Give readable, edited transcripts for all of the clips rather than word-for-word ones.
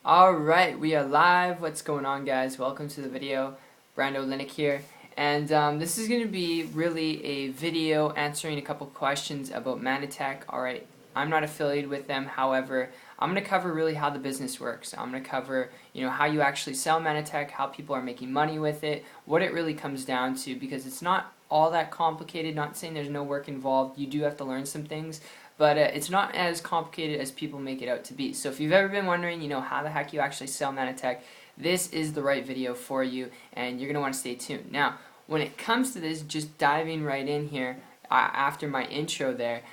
Alright, we are live. What's going on, guys? Welcome to the video. Brando Linnick here. And this is going to be really a video answering a couple questions about Mannatech. Alright, I'm not affiliated with them. However, I'm going to cover really how the business works. I'm going to cover, how you actually sell Mannatech, how people are making money with it, what it really comes down to, because it's not all that complicated. Not saying there's no work involved. You do have to learn some things. But it's not as complicated as people make it out to be. So if you've ever been wondering, how the heck you actually sell Mannatech, this is the right video for you, and you're going to want to stay tuned. Now, when it comes to this, just diving right in here after my intro there,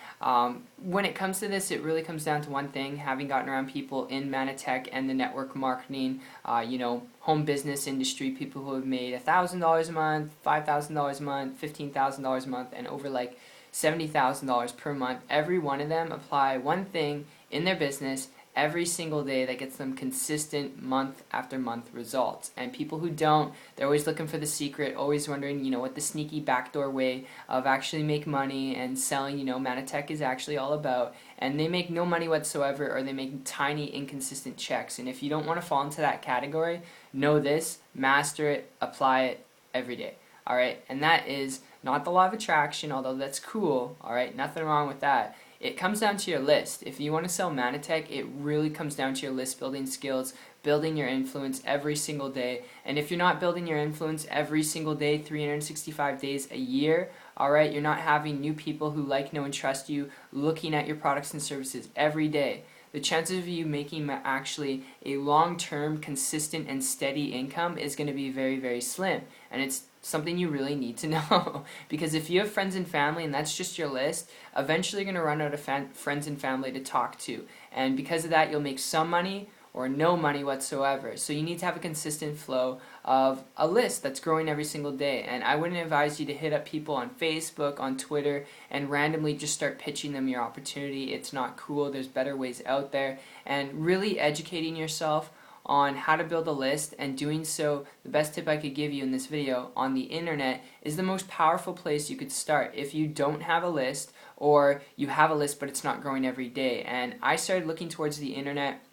when it comes to this, it really comes down to one thing: having gotten around people in Mannatech and the network marketing, home business industry, people who have made $1,000 a month, $5,000 a month, $15,000 a month, and over like $70,000 per month. Every one of them apply one thing in their business every single day that gets them consistent month after month results. And people who don't, they're always looking for the secret, always wondering, what the sneaky backdoor way of actually make money and selling, Mannatech is actually all about. And they make no money whatsoever, or they make tiny inconsistent checks. And if you don't want to fall into that category, know this, master it, apply it every day. Alright, and that is not the law of attraction, although that's cool. Alright, nothing wrong with that. It comes down to your list. If you want to sell Mannatech, it really comes down to your list building skills, building your influence every single day. And if you're not building your influence every single day, 365 days a year, alright, you're not having new people who like, know, and trust you looking at your products and services every day, the chances of you making actually a long-term, consistent, and steady income is going to be very, very slim. And it's something you really need to know. Because if you have friends and family and that's just your list, eventually you're going to run out of friends and family to talk to. And because of that, you'll make some money or no money whatsoever. So you need to have a consistent flow of a list that's growing every single day. And I wouldn't advise you to hit up people on Facebook, on Twitter, and randomly just start pitching them your opportunity. It's not cool. There's better ways out there. And really educating yourself on how to build a list, and doing so, the best tip I could give you in this video, on the internet is the most powerful place you could start if you don't have a list, or you have a list but it's not growing every day. And I started looking towards the internet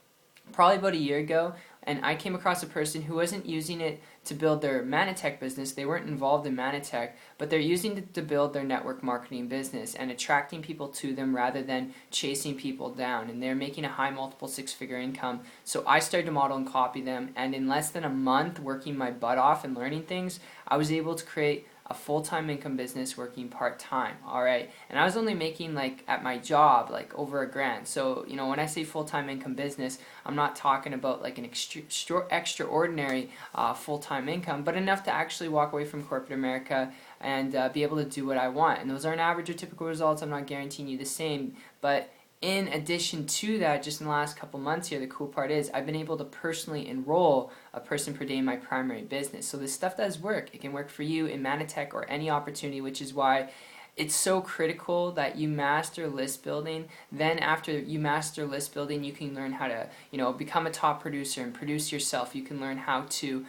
probably about a year ago, and I came across a person who wasn't using it to build their Mannatech business. They weren't involved in Mannatech, but they're using it to build their network marketing business and attracting people to them rather than chasing people down. And they're making a high multiple six-figure income. So I started to model and copy them, and in less than a month working my butt off and learning things, I was able to create a full-time income business working part-time. Alright, and I was only making, like, at my job, like over $1,000. So when I say full-time income business, I'm not talking about like an extraordinary full-time income, but enough to actually walk away from corporate America and be able to do what I want. And those aren't average or typical results. I'm not guaranteeing you the same, but in addition to that, just in the last couple months here, the cool part is I've been able to personally enroll a person per day in my primary business. So this stuff does work. It can work for you in Mannatech or any opportunity, which is why it's so critical that you master list building. Then after you master list building, you can learn how to, become a top producer and produce yourself. You can learn how to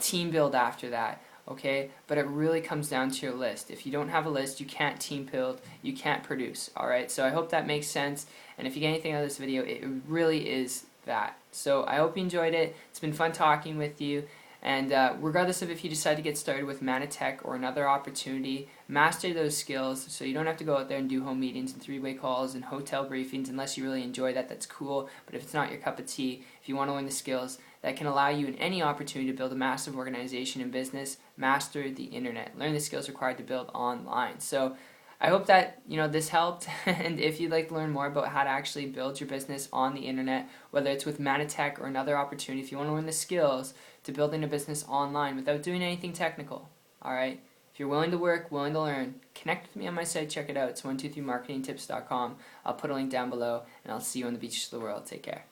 team build after that. Okay, but it really comes down to your list. If you don't have a list, you can't team build, you can't produce. Alright, so I hope that makes sense, and if you get anything out of this video, it really is that. So I hope you enjoyed it. It's been fun talking with you, and regardless of if you decide to get started with Mannatech or another opportunity, master those skills so you don't have to go out there and do home meetings and three-way calls and hotel briefings unless you really enjoy that. That's cool, but if it's not your cup of tea, if you want to learn the skills that can allow you in any opportunity to build a massive organization and business, master the internet. Learn the skills required to build online. So I hope that this helped, and if you'd like to learn more about how to actually build your business on the internet, whether it's with Mannatech or another opportunity, if you want to learn the skills to building a business online without doing anything technical, alright? If you're willing to work, willing to learn, connect with me on my site, check it out. It's 123marketingtips.com. I'll put a link down below, and I'll see you on the beaches of the world. Take care.